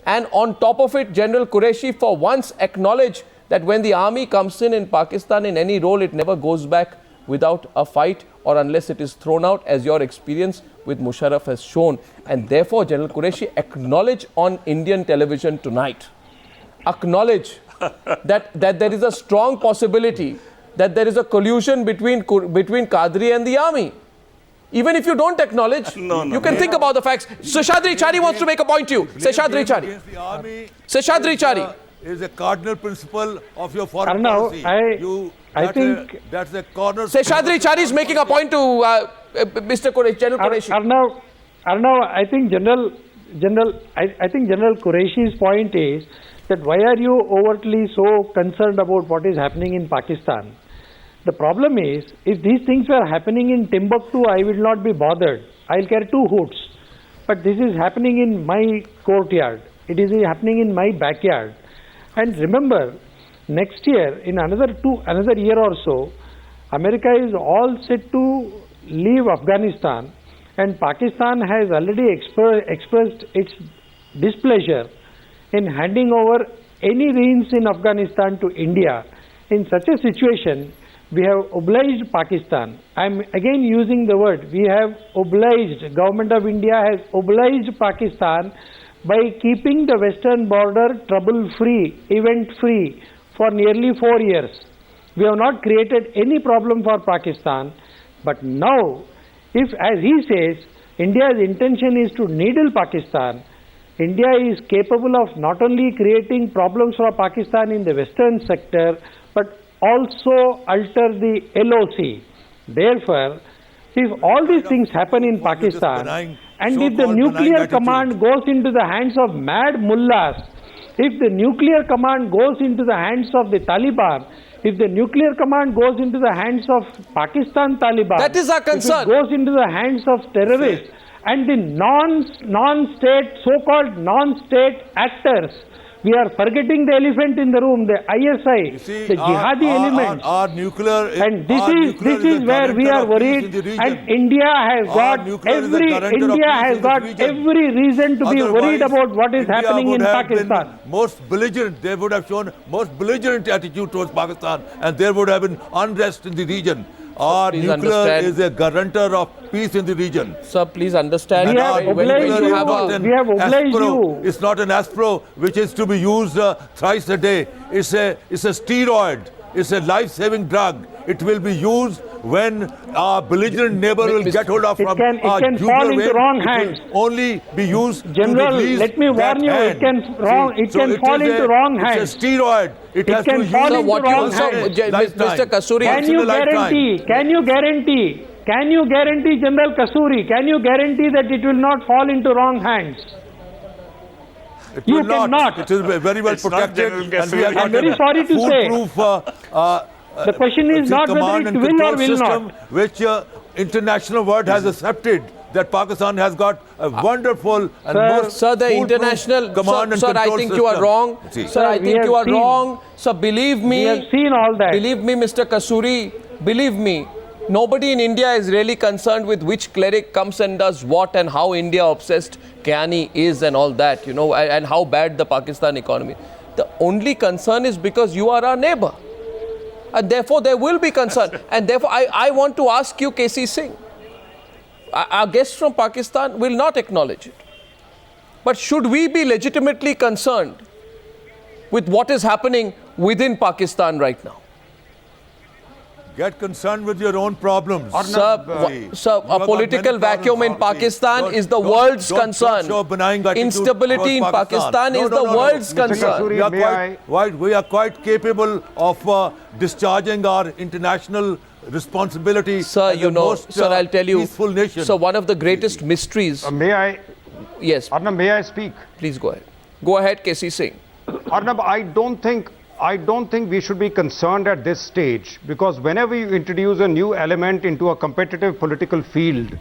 And on top of it, General Qureshi for once acknowledged that when the army comes in Pakistan in any role, it never goes back without a fight or unless it is thrown out, as your experience with Musharraf has shown. And therefore, General Qureshi acknowledged on Indian television tonight, acknowledge that there is a strong possibility that there is a collusion between Qadri and the army. Even if you don't acknowledge, you can think about the facts. Seshadri Chari wants to make a point to you. Seshadri Chari. Seshadri Chari. Is a cardinal principle of your foreign Arnav, policy. I think that's a corner. Seshadri Chari is making a point to Mr. Qureshi, General Qureshi. Arnav, I think General Qureshi's point is that why are you overtly so concerned about what is happening in Pakistan? The problem is, if these things were happening in Timbuktu, I will not be bothered. I'll care two hoots. But this is happening in my courtyard. It is happening in my backyard. And remember, next year, in another year or so, America is all set to leave Afghanistan, and Pakistan has already expressed its displeasure in handing over any reins in Afghanistan to India. In such a situation, we have obliged Pakistan. I am again using the word, we have obliged, Government of India has obliged Pakistan by keeping the western border trouble-free, event-free for nearly 4 years. We have not created any problem for Pakistan, but now, if, as he says, India's intention is to needle Pakistan, India is capable of not only creating problems for Pakistan in the western sector, but also alter the LOC. Therefore, if all these things happen in Pakistan, and if the nuclear command goes into the hands of mad mullahs, if the nuclear command goes into the hands of the Taliban, if the nuclear command goes into the hands of Pakistan Taliban, that is our concern. If it goes into the hands of terrorists and the non-state, so-called non-state actors, we are forgetting the elephant in the room, the ISI, the jihadi elements. Our nuclear, and this is where we are worried. And India has got every reason to be worried about what is happening in Pakistan. They would have shown most belligerent attitude towards Pakistan, and there would have been unrest in the region. Our nuclear is a guarantor of peace in the region. Sir, please understand. We have obliged you. It's not an aspro which is to be used thrice a day. It's a steroid. It's a life-saving drug. It will be used when our belligerent neighbor will get hold of from our It can fall into wrong hands. It will only be used General, to release let me warn you, hand. it can fall into wrong hands. It's a steroid. It has can to fall use into wrong hands. Mr. Kasuri, Can you guarantee, General Kasuri, can you guarantee that it will not fall into wrong hands? You cannot. It is very well protected. I'm very sorry to say. The question is not whether it will or will not. Which international world has accepted that Pakistan has got a wonderful and most the international command and control system. I think you are wrong. Sir, I think you are wrong. Sir, believe me. We have seen all that. Believe me, Mr. Kasuri. Believe me. Nobody in India is really concerned with which cleric comes and does what and how India obsessed Kyani is and all that, you know, and how bad the Pakistan economy. The only concern is because you are our neighbor. And therefore, there will be concern. And therefore, I want to ask you, KC Singh, our guests from Pakistan will not acknowledge it. But should we be legitimately concerned with what is happening within Pakistan right now? Get concerned with your own problems. Sir, a political vacuum in Pakistan is the world's concern. Instability in Pakistan is the world's concern. We are quite capable of discharging our international responsibility. Sir, you know, sir, I'll tell you. Peaceful nation. So one of the greatest mysteries. May I? Yes. Arnab, may I speak? Please go ahead. Go ahead, KC Singh. Arnab, I don't think we should be concerned at this stage, because whenever you introduce a new element into a competitive political field,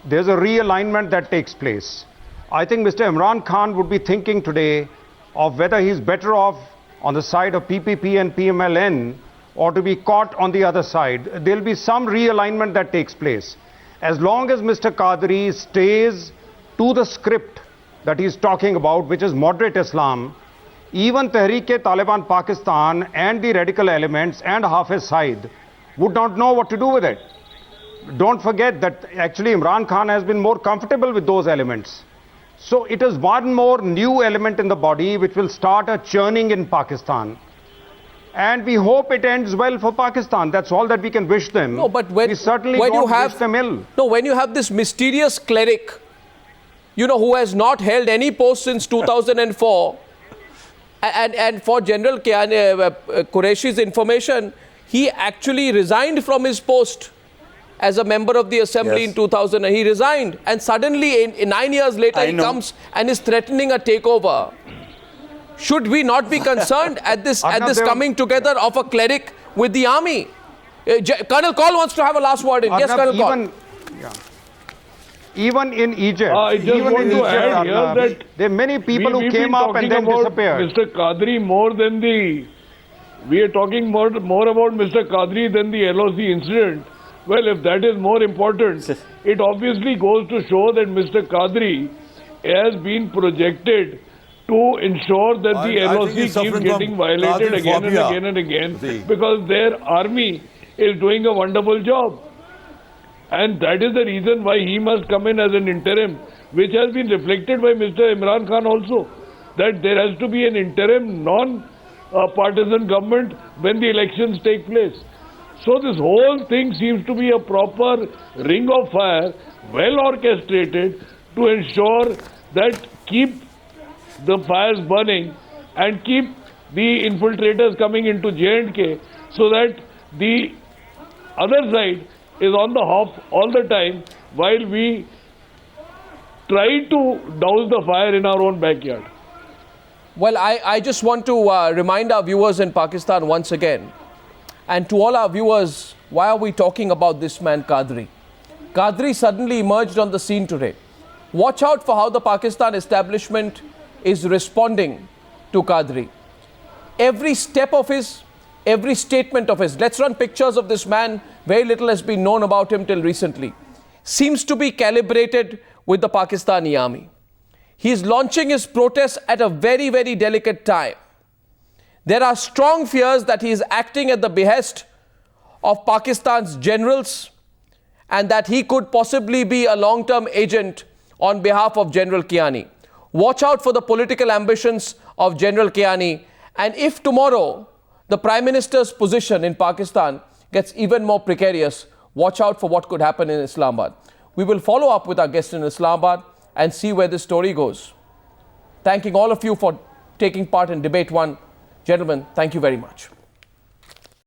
there's a realignment that takes place. I think Mr. Imran Khan would be thinking today of whether he's better off on the side of PPP and PMLN or to be caught on the other side. There'll be some realignment that takes place. As long as Mr. Qadri stays to the script that he's talking about, which is moderate Islam, even Tehreek-e-Taliban Pakistan and the radical elements and Hafiz Saeed would not know what to do with it. Don't forget that actually Imran Khan has been more comfortable with those elements. So it is one more new element in the body which will start a churning in Pakistan. And we hope it ends well for Pakistan. That's all that we can wish them. No, but when, we certainly when don't you have, wish them ill. No, when you have this mysterious cleric, you know, who has not held any post since 2004, and for General Qureshi's information, he actually resigned from his post as a member of the assembly in 2000. He resigned, and suddenly, in 9 years later, he comes and is threatening a takeover. Should we not be concerned at this coming together of a cleric with the army? Colonel Kaul wants to have a last word. Yes, Colonel Kaul. Even in Egypt, I just even want in to Egypt, add here that there are many people who came up and then disappeared. Mr. Qadri more than we are talking more about Mr. Qadri than the LOC incident. Well, if that is more important, it obviously goes to show that Mr. Qadri has been projected to ensure that the LOC keeps getting violated again and again and again, because their army is doing a wonderful job. And that is the reason why he must come in as an interim, which has been reflected by Mr. Imran Khan also, that there has to be an interim non-partisan government when the elections take place. So this whole thing seems to be a proper ring of fire, well orchestrated, to ensure that keep the fires burning and keep the infiltrators coming into J&K, so that the other side is on the hop all the time while we try to douse the fire in our own backyard. Well, I just want to remind our viewers in Pakistan once again, and to all our viewers, why are we talking about this man Qadri? Qadri suddenly emerged on the scene today. Watch out for how the Pakistan establishment is responding to Qadri. Every step of his, every statement of his, let's run pictures of this man, very little has been known about him till recently, seems to be calibrated with the Pakistani army. He is launching his protests at a very, very delicate time. There are strong fears that he is acting at the behest of Pakistan's generals and that he could possibly be a long-term agent on behalf of General Kiani. Watch out for the political ambitions of General Kiani, and if tomorrow the Prime Minister's position in Pakistan gets even more precarious, watch out for what could happen in Islamabad. We will follow up with our guest in Islamabad and see where this story goes. Thanking all of you for taking part in Debate 1. Gentlemen, thank you very much.